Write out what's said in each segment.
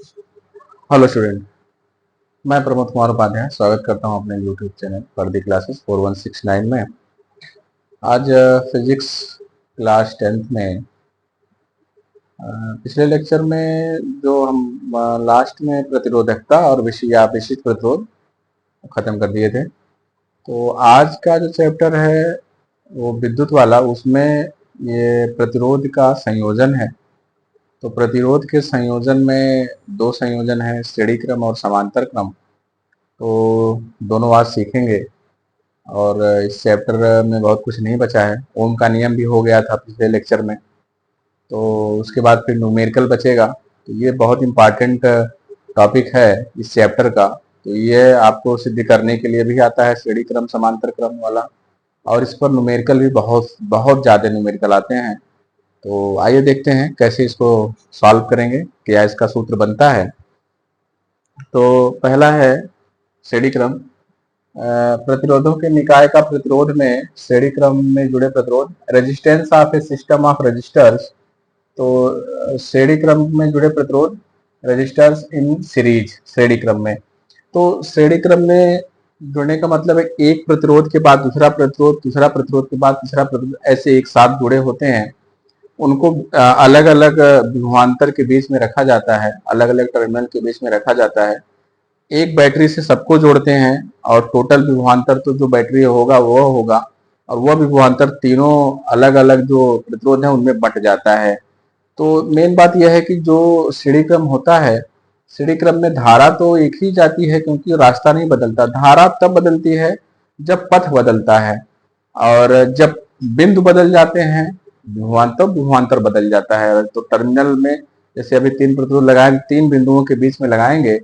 Hello student. मैं प्रमोद कुमार उपाध्याय स्वागत करता हूं अपने यूट्यूब चैनल पर्दी क्लासेस 4169 में। आज फिजिक्स क्लास 10th में पिछले लेक्चर में जो हम लास्ट में प्रतिरोधकता और विशिष्ट प्रतिरोध खत्म कर दिए थे। तो आज का जो चैप्टर है वो विद्युत वाला, उसमें ये प्रतिरोध का संयोजन है। तो प्रतिरोध के संयोजन में दो संयोजन है, श्रेणी क्रम और समांतर क्रम। तो दोनों आज सीखेंगे और इस चैप्टर में बहुत कुछ नहीं बचा है। ओम का नियम भी हो गया था पिछले लेक्चर में, तो उसके बाद फिर न्यूमेरिकल बचेगा। तो ये बहुत इम्पॉर्टेंट टॉपिक है इस चैप्टर का। तो ये आपको सिद्ध करने के लिए भी आता है, श्रेणी क्रम समांतर क्रम वाला। और इस पर न्यूमेरिकल भी बहुत बहुत ज़्यादा न्यूमेरिकल आते हैं। तो आइए देखते हैं कैसे इसको सॉल्व करेंगे, क्या इसका सूत्र बनता है। तो पहला है श्रेणी क्रम। प्रतिरोधों के निकाय का प्रतिरोध में श्रेणी क्रम में जुड़े प्रतिरोध, resistance of a system of resistors. तो श्रेणी क्रम में जुड़े प्रतिरोध रजिस्टर्स इन सीरीज, श्रेणी क्रम में। तो श्रेणी क्रम में जुड़ने का मतलब है एक प्रतिरोध के बाद दूसरा प्रतिरोध, दूसरा प्रतिरोध के बाद तीसरा प्रतिरोध, ऐसे एक साथ जुड़े होते हैं। उनको अलग अलग विभवांतर के बीच में रखा जाता है, अलग अलग टर्मिनल के बीच में रखा जाता है। एक बैटरी से सबको जोड़ते हैं और टोटल विभवांतर तो जो बैटरी होगा वो होगा, और वह विभवांतर तीनों अलग अलग जो प्रतिरोध है उनमें बंट जाता है। तो मेन बात यह है कि जो श्रेणी क्रम होता है, श्रेणी क्रम में धारा तो एक ही जाती है क्योंकि रास्ता नहीं बदलता। धारा तब बदलती है जब पथ बदलता है, और जब बिंदु बदल जाते हैं विभवांतर बदल जाता है। तो टर्मिनल में जैसे अभी तीन प्रतिरोध लगाए, तीन बिंदुओं के बीच में लगाएंगे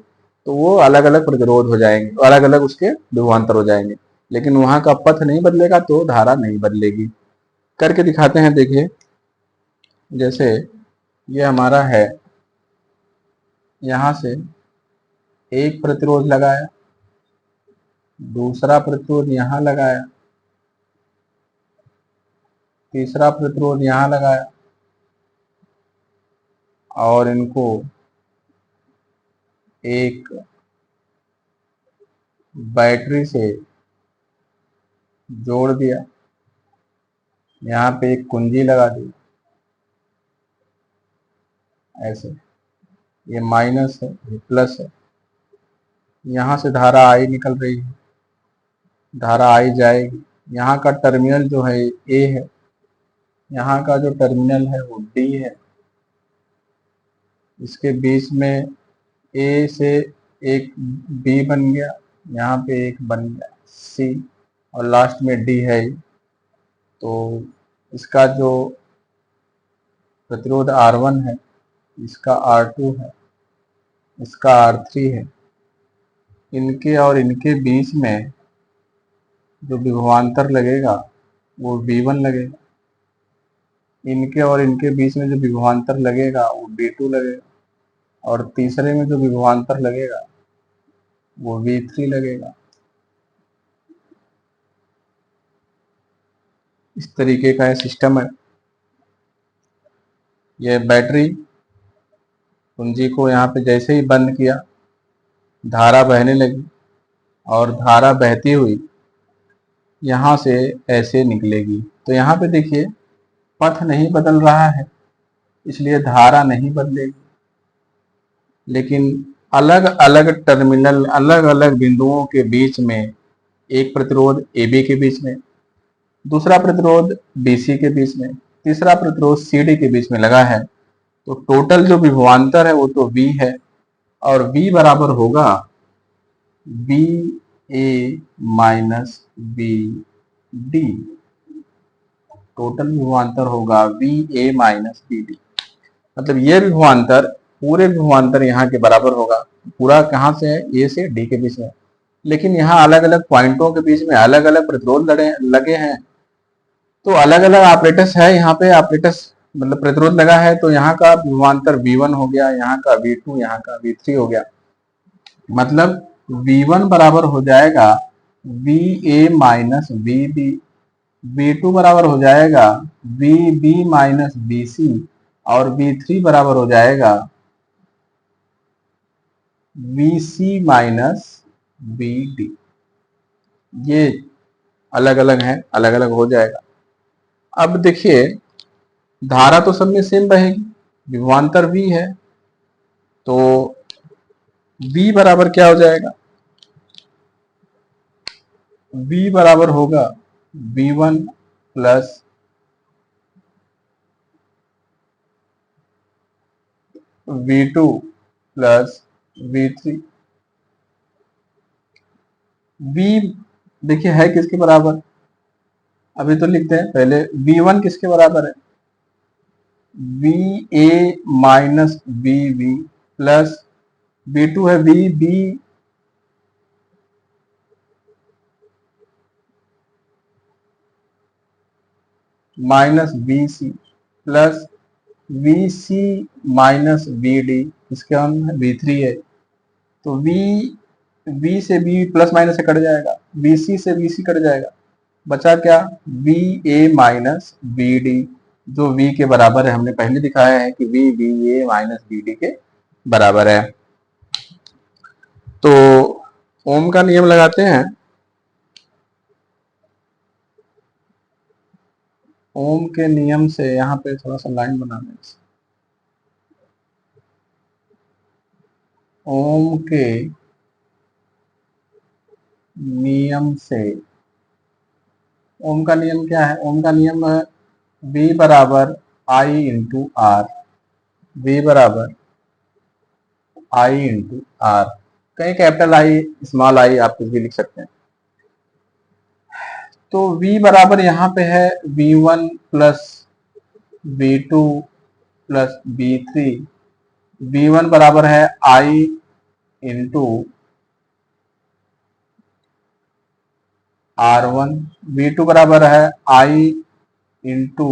तो वो अलग अलग प्रतिरोध हो जाएंगे, अलग अलग उसके विभवांतर हो जाएंगे, लेकिन वहां का पथ नहीं बदलेगा तो धारा नहीं बदलेगी। करके दिखाते हैं, देखिए। जैसे ये हमारा है, यहां से एक प्रतिरोध लगाया, दूसरा प्रतिरोध यहां लगाया, तीसरा प्रतिरोध यहां लगाया, और इनको एक बैटरी से जोड़ दिया। यहाँ पे एक कुंजी लगा दी, ऐसे। ये माइनस है, ये प्लस है। यहाँ से धारा आई निकल रही है, धारा आई जाएगी। यहाँ का टर्मिनल जो है ए है, यहाँ का जो टर्मिनल है वो डी है। इसके बीच में ए से एक बी बन गया, यहाँ पे एक बन गया सी, और लास्ट में डी है। तो इसका जो प्रतिरोध R1 है, इसका R2 है, इसका R3 है। इनके और इनके बीच में जो विभवांतर लगेगा वो V1 लगेगा। इनके और इनके बीच में जो विभवांतर लगेगा वो V2 लगेगा, और तीसरे में जो विभवांतर लगेगा वो V3 लगेगा। इस तरीके का सिस्टम है। ये बैटरी कुंजी को यहाँ पे जैसे ही बंद किया, धारा बहने लगी, और धारा बहती हुई यहाँ से ऐसे निकलेगी। तो यहाँ पे देखिए पथ नहीं बदल रहा है, इसलिए धारा नहीं बदलेगी, लेकिन अलग अलग टर्मिनल, अलग अलग बिंदुओं के बीच में एक प्रतिरोध AB के बीच में, दूसरा प्रतिरोध BC के बीच में, तीसरा प्रतिरोध CD के बीच में लगा है। तो टोटल जो विभवांतर है वो तो V है, और V बराबर होगा BA माइनस BD। टोटल विभवांतर होगा VA माइनस BD। मतलब ये विभवांतर, पूरे विभवांतर यहाँ के बराबर होगा। पूरा कहाँ से है, A से D के बीच में, लेकिन यहाँ अलग अलग पॉइंटों के बीच में अलग अलग प्रतिरोध लगे हैं। तो अलग अलग ऑपरेटर्स है, यहाँ पे ऑपरेटर्स मतलब प्रतिरोध लगा है। तो यहाँ का विभवांतर V1 हो गया, यहाँ का V2, यहाँ का V3 हो गया। मतलब V1 बराबर हो जाएगा VA माइनस VB, V2 बराबर हो जाएगा VB माइनस BC, और V3 बराबर हो जाएगा VC माइनस VD, ये अलग अलग है, अलग अलग हो जाएगा। अब देखिए धारा तो सब में सेम रहेगी, विभवांतर V है, तो V बराबर क्या हो जाएगा, V बराबर होगा V1 plus V2 plus V3। V देखिए है किसके बराबर, अभी तो लिखते हैं पहले। V1 किसके बराबर है, VA minus VB plus V2 है VB minus VC plus VC minus VD, इसके हम V3 है, तो V से B प्लस माइनस से कट जाएगा, VC से VC कट जाएगा, बचा क्या, VA माइनस VD, जो V के बराबर है। हमने पहले दिखाया है कि V VA माइनस VD के बराबर है। तो ओम का नियम लगाते हैं। ओम के नियम से यहाँ पे थोड़ा सा लाइन बना दें। ओम के नियम से, ओम का नियम क्या है, ओम का नियम है V बराबर I इंटू आर, V बराबर I इंटू आर, कहीं कैपिटल I स्मॉल I आप कुछ भी लिख सकते हैं। तो V बराबर यहाँ पे है V1 plus V2 plus V3, V1 बराबर है I इंटू R1, V2 बराबर है I इंटू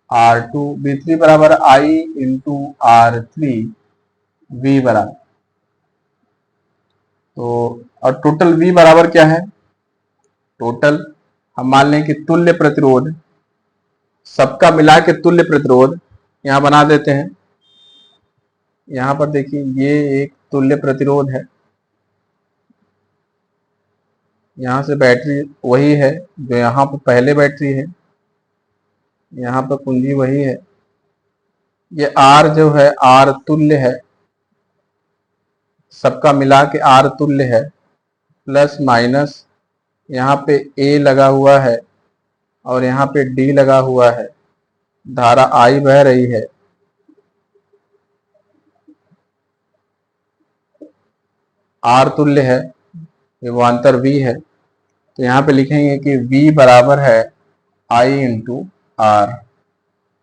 R2, V3 बराबर I इंटू R3, V बराबर, तो और टोटल V बराबर क्या है, टोटल हम मान लें कि तुल्य प्रतिरोध, सबका मिला के तुल्य प्रतिरोध यहां बना देते हैं। यहां पर देखिए ये एक तुल्य प्रतिरोध है, यहां से बैटरी वही है जो यहाँ पर पहले बैटरी है, यहाँ पर कुंजी वही है, ये R जो है R तुल्य है, सबका मिला के R तुल्य है, प्लस माइनस यहाँ पे A लगा हुआ है और यहाँ पे D लगा हुआ है, धारा I बह रही है, R तुल्य है, विभवांतर V है, तो यहाँ पे लिखेंगे कि V बराबर है I इंटू आर।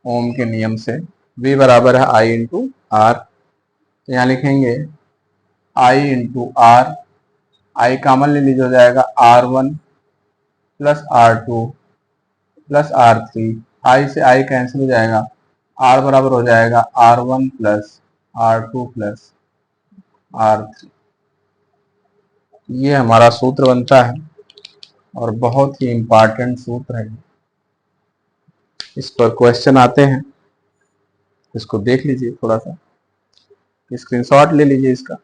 ओम के नियम से V बराबर है I इंटू आर, तो यहाँ लिखेंगे I into R, I common ले लीजिए, हो जाएगा R1 plus R2 plus R3, I से I कैंसिल हो जाएगा, R बराबर हो जाएगा R1 plus R2 plus R3। ये हमारा सूत्र बनता है और बहुत ही इंपॉर्टेंट सूत्र है। इस पर क्वेश्चन आते हैं, इसको देख लीजिए, थोड़ा सा स्क्रीनशॉट ले लीजिए इसका।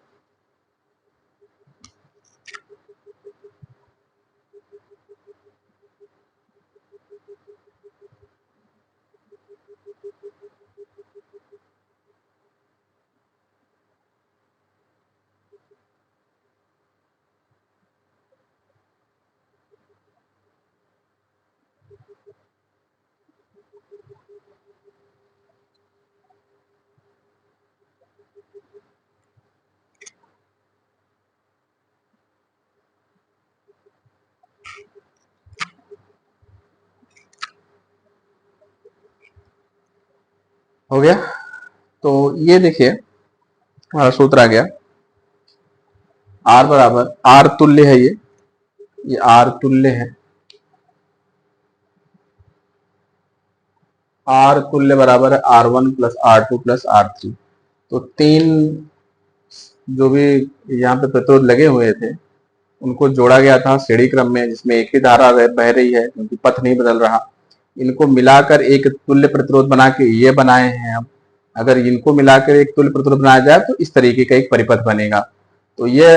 हो गया, तो ये देखिए हमारा सूत्र आ गया, R बराबर, R तुल्य है, ये R तुल्य है, R तुल्य बराबर है R1 plus R2 plus R3। तो तीन जो भी यहाँ पे प्रतिरोध लगे हुए थे उनको जोड़ा गया था श्रेणी क्रम में, जिसमें एक ही धारा बह रही है क्योंकि पथ नहीं बदल रहा। इनको मिलाकर एक तुल्य प्रतिरोध बना के ये बनाए हैं हम। अगर इनको मिलाकर एक तुल्य प्रतिरोध बनाया जाए तो इस तरीके का एक परिपथ बनेगा। तो ये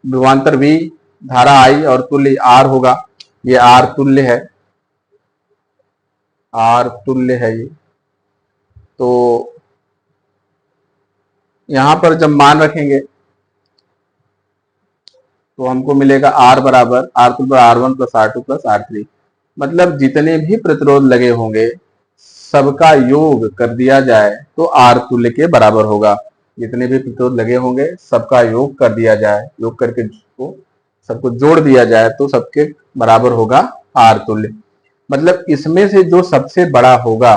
विभवांतर V, धारा I और तुल्य R होगा। ये R तुल्य है, R तुल्य है ये। तो यहां पर जब मान रखेंगे तो हमको मिलेगा R बराबर R तुल्य R1 plus R2 plus R3। मतलब जितने भी प्रतिरोध लगे होंगे सबका योग कर दिया जाए तो R तुल्य के बराबर होगा। जितने भी प्रतिरोध लगे होंगे सबका योग कर दिया जाए, योग करके सबको जोड़ दिया जाए तो सबके बराबर होगा R तुल्य। मतलब इसमें से जो सबसे बड़ा होगा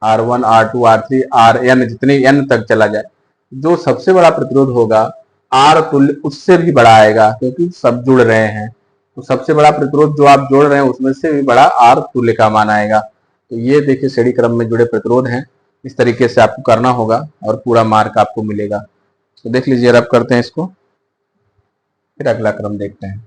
R1, R2, R3, Rn, जितने n तक चला जाए, जो सबसे बड़ा प्रतिरोध होगा R तुल्य उससे भी बड़ा आएगा, क्योंकि सब जुड़ रहे हैं। तो सबसे बड़ा प्रतिरोध जो आप जोड़ रहे हैं उसमें से भी बड़ा R तुल्य का मान आएगा। तो ये देखिए श्रेणी क्रम में जुड़े प्रतिरोध हैं। इस तरीके से आपको करना होगा और पूरा मार्क आपको मिलेगा। तो देख लीजिए, रब करते हैं इसको, फिर अगला क्रम देखते हैं।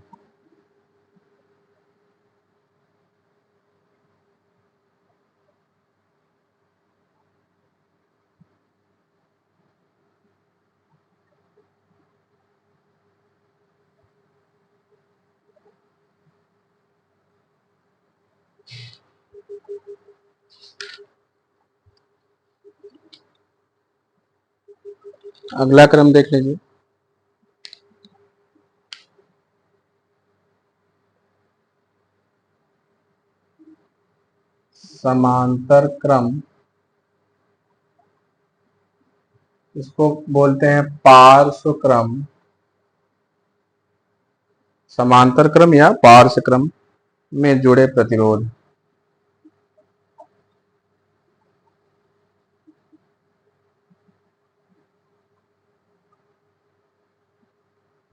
अगला क्रम देख लीजिए। समांतर क्रम, इसको बोलते हैं पार्श्व क्रम। समांतर क्रम या पार्श्व क्रम में जुड़े प्रतिरोध,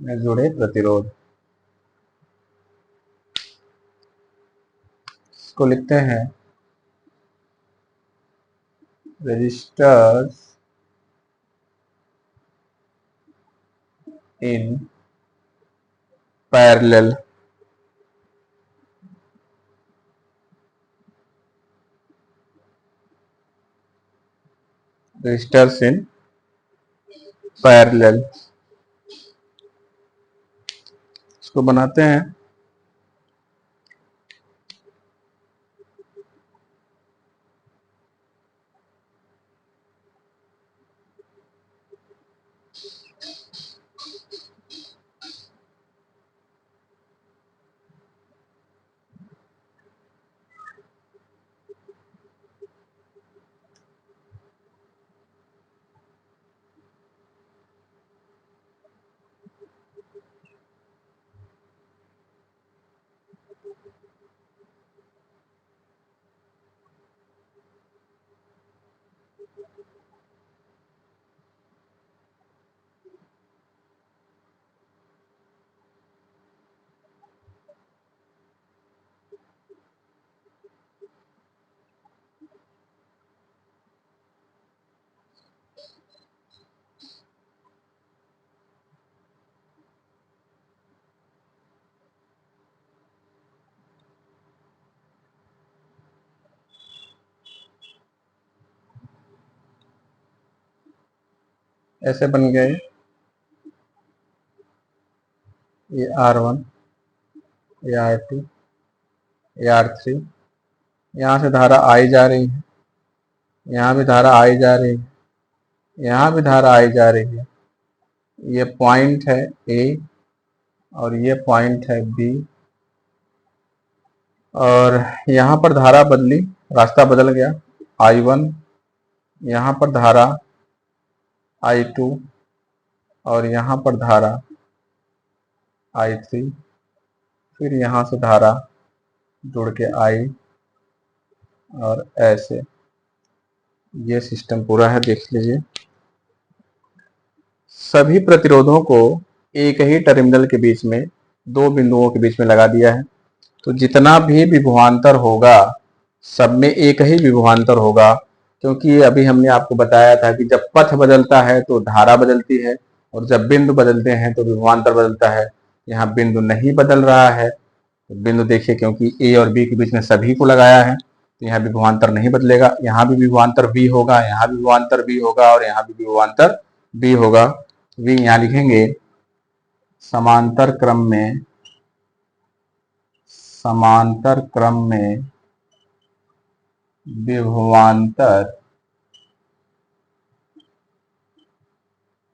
में जुड़े प्रतिरोध, इसको लिखते हैं resistors in parallel. Resistors in parallel, इसको बनाते हैं ऐसे बन गए। ये R1, ये R2, ये R3, यहाँ से धारा आई जा रही है, यहाँ भी धारा आई जा रही है, यहाँ भी धारा आई जा रही है। ये पॉइंट है A और ये पॉइंट है B, और यहाँ पर धारा बदली, रास्ता बदल गया। I1, यहाँ पर धारा I2 और यहाँ पर धारा I3, फिर यहाँ से धारा जुड़ के I, और ऐसे ये सिस्टम पूरा है। देख लीजिए, सभी प्रतिरोधों को एक ही टर्मिनल के बीच में, दो बिंदुओं के बीच में लगा दिया है। तो जितना भी विभवांतर होगा सब में एक ही विभवांतर होगा, क्योंकि अभी हमने आपको बताया था कि जब पथ बदलता है तो धारा बदलती है, और जब बिंदु बदलते हैं तो विभवांतर बदलता है। यहाँ बिंदु नहीं बदल रहा है, तो बिंदु देखिए, क्योंकि ए और बी के बीच में सभी को लगाया है तो यहाँ विभवांतर नहीं बदलेगा। यहाँ भी विभवांतर बी होगा, यहाँ भी विभवांतर बी होगा, और यहाँ भी विभवांतर बी होगा। वी यहाँ लिखेंगे समांतर क्रम में विभवांतर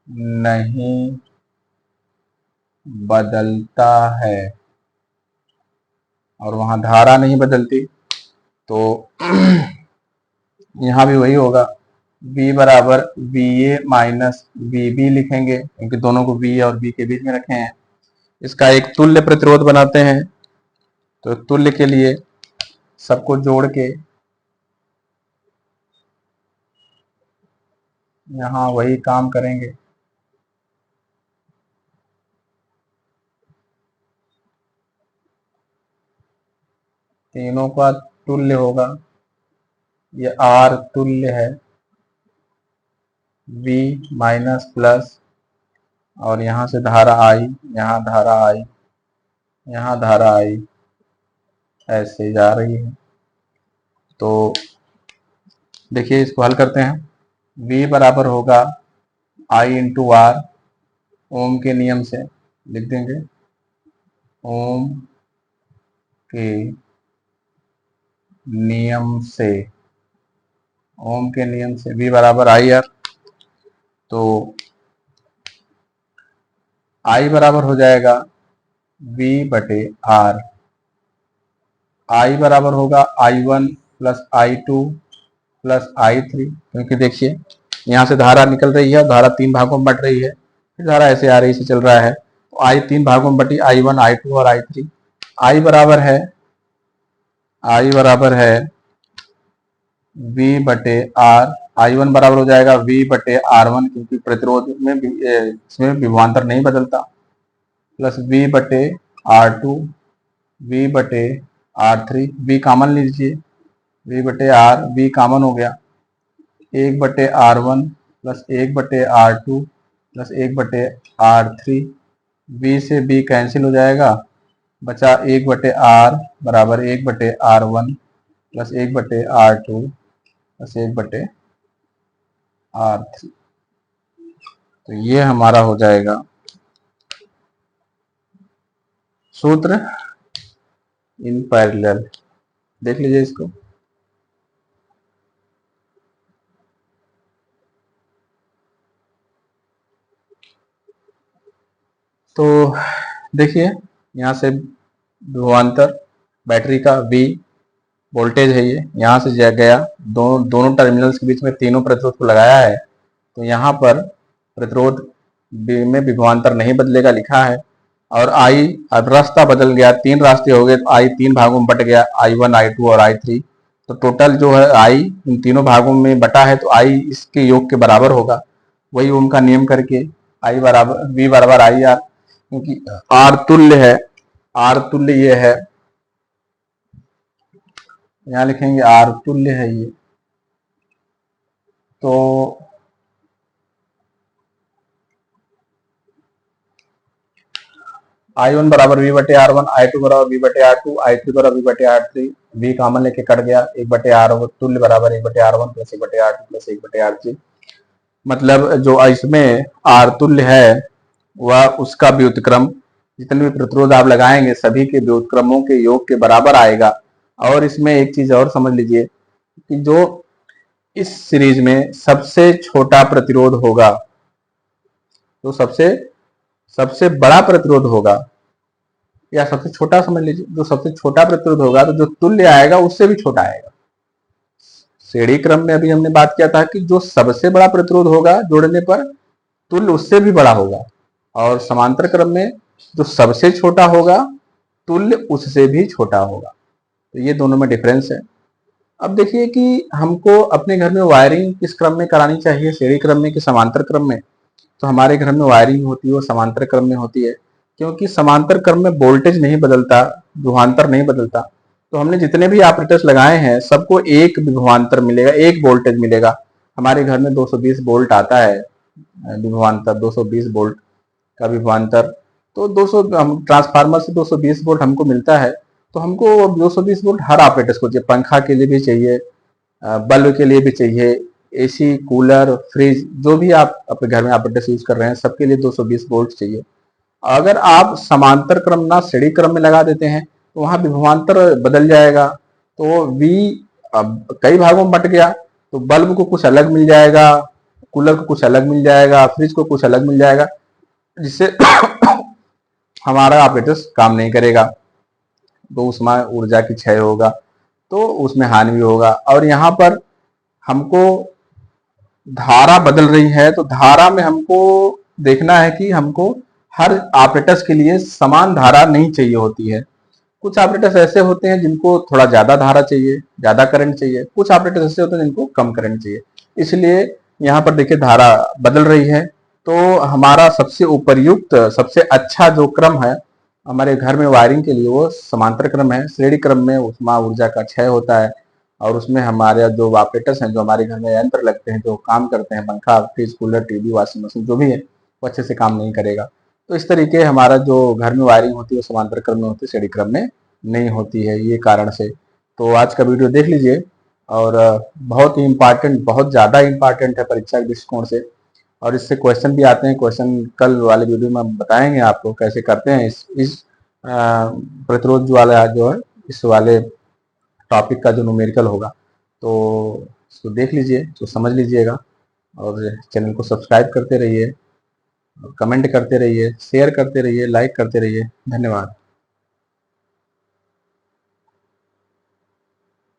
नहीं बदलता है और वहां धारा नहीं बदलती, तो यहाँ भी वही होगा, V बराबर VA माइनस VB लिखेंगे, क्योंकि दोनों को V और B के बीच में रखे हैं। इसका एक तुल्य प्रतिरोध बनाते हैं, तो तुल्य के लिए सबको जोड़ के यहाँ वही काम करेंगे। तीनों का तुल्य होगा, ये R तुल्य है V माइनस प्लस, और यहाँ से धारा I, यहाँ धारा I, यहाँ धारा I ऐसे जा रही है। तो देखिए इसको हल करते हैं। V बराबर होगा I इंटू R, ओम के नियम से लिख देंगे, ओम के नियम से, ओम के नियम से V बराबर आई आर, तो I बराबर हो जाएगा V बटे R। I बराबर होगा I1 plus I2 plus I3, क्योंकि देखिए यहाँ से धारा निकल रही है, धारा तीन भागों में बट रही है, फिर धारा ऐसे आ रही से चल रहा है, तो I तीन भागों में बटी, I1 I2 और I3। I बराबर है V बटे R, I1 बराबर हो जाएगा V बटे R1, क्योंकि प्रतिरोध में इसमें विभवांतर नहीं बदलता, प्लस V बटे R2, V बटे R3, V कॉमन लीजिए, V बटे R, V कॉमन हो गया, 1 बटे R1 प्लस 1 बटे R2 प्लस 1 बटे R3, V से B कैंसिल हो जाएगा, बचा 1 बटे R बराबर 1 बटे R1 प्लस 1 बटे R2 प्लस 1 बटे R3। तो ये हमारा हो जाएगा सूत्र इन पैरेलल। देख लीजिए इसको, तो देखिए यहाँ से विभवांतर बैटरी का V वोल्टेज है, ये यहाँ से गया, दोनों टर्मिनल्स के बीच में तीनों प्रतिरोध को लगाया है, तो यहाँ पर प्रतिरोध में विभवांतर नहीं बदलेगा लिखा है, और I अब रास्ता बदल गया, तीन रास्ते हो गए, तो I तीन भागों में बट गया, I1 I2 और I3, तो टोटल जो है I इन तीनों भागों में बटा है, तो I इसके योग के बराबर होगा, वही ओम का नियम करके I बराबर V बराबर आई आर, क्योंकि R तुल्य है, R तुल्य ये है, यहाँ लिखेंगे R तुल्य है ये, तो I1 बराबर V बटे R1, I2 बराबर V बटे R2, I3 बराबर V बटे R3, V कॉमन लेके कट गया, 1 बटे R तुल्य बराबर 1 बटे R1 प्लस 1 बटे R2 प्लस 1 बटे R3। मतलब जो इसमें R तुल्य है वह उसका व्युत्क्रम, जितने भी प्रतिरोध आप लगाएंगे सभी के व्युत्क्रमों के योग के बराबर आएगा। और इसमें एक चीज और समझ लीजिए कि जो इस सीरीज में सबसे छोटा प्रतिरोध होगा, तो सबसे बड़ा प्रतिरोध होगा, या सबसे छोटा समझ लीजिए, जो सबसे छोटा प्रतिरोध होगा तो जो तुल्य आएगा उससे भी छोटा आएगा। श्रेणी क्रम में अभी हमने बात किया था कि जो सबसे बड़ा प्रतिरोध होगा जोड़ने पर तुल्य उससे भी बड़ा होगा, और समांतर क्रम में जो सबसे छोटा होगा तुल्य उससे भी छोटा होगा। तो ये दोनों में डिफरेंस है। अब देखिए कि हमको अपने घर में वायरिंग किस क्रम में करानी चाहिए, श्रेणी क्रम में कि समांतर क्रम में। तो हमारे घर में वायरिंग होती है वो समांतर क्रम में होती है, क्योंकि समांतर क्रम में वोल्टेज नहीं बदलता, विभवांतर नहीं बदलता। तो हमने जितने भी ऑपरेटर्स लगाए हैं सबको एक विभवांतर मिलेगा, एक वोल्टेज मिलेगा। हमारे घर में 220 वोल्ट आता है विभवांतर, 220 वोल्ट का विभवांतर, तो 200 ट्रांसफार्मर से 220 वोल्ट हमको मिलता है। तो हमको 220 वोल्ट हर ऑपरेटर्स को चाहिए, पंखा के लिए भी चाहिए, बल्ब के लिए भी चाहिए, एसी, कूलर, फ्रिज, जो भी आप अपने घर में ऑपरेटर्स यूज कर रहे हैं सबके लिए 220 वोल्ट चाहिए। अगर आप समांतर क्रम ना श्रेणी क्रम में लगा देते हैं तो वहां विभवांतर बदल जाएगा, तो V अब कई भागों में बट गया, तो बल्ब को कुछ अलग मिल जाएगा, कूलर को कुछ अलग मिल जाएगा, फ्रिज को कुछ अलग मिल जाएगा, जिससे हमारा ऑपरेटर्स काम नहीं करेगा, तो उसमें ऊर्जा की क्षय होगा, तो उसमें हानि भी होगा। और यहाँ पर हमको धारा बदल रही है, तो धारा में हमको देखना है कि हमको हर ऑपरेटर्स के लिए समान धारा नहीं चाहिए होती है। कुछ ऑपरेटर्स ऐसे होते हैं जिनको थोड़ा ज्यादा धारा चाहिए, ज्यादा करंट चाहिए, कुछ ऑपरेटर्स ऐसे होते हैं जिनको कम करंट चाहिए। इसलिए यहाँ पर देखिए धारा बदल रही है, तो हमारा सबसे उपयुक्त सबसे अच्छा जो क्रम है हमारे घर में वायरिंग के लिए वो समांतर क्रम है। श्रेणी क्रम में उसमें ऊर्जा का क्षय होता है, और उसमें हमारे जो ऑपरेटर्स हैं, जो हमारे घर में यंत्र लगते हैं, जो काम करते हैं, पंखा, fridge, cooler, TV, washing machine जो भी है, वो अच्छे से काम नहीं करेगा। तो इस तरीके हमारा जो घर में वायरिंग होती है वो समांतर क्रम में होती है, श्रेणी क्रम में नहीं होती है, ये कारण से। तो आज का वीडियो देख लीजिए, और बहुत ही इम्पोर्टेंट, बहुत ज़्यादा इम्पोर्टेंट है परीक्षा के दृष्टिकोण से, और इससे क्वेश्चन भी आते हैं। क्वेश्चन कल वाले वीडियो में हम बताएंगे आपको कैसे करते हैं इस प्रतिरोध वाला जो है, इस वाले टॉपिक का जो न्यूमेरिकल होगा, तो इसको देख लीजिए, तो समझ लीजिएगा, और चैनल को सब्सक्राइब करते रहिए, कमेंट करते रहिए, शेयर करते रहिए, लाइक करते रहिए। धन्यवाद।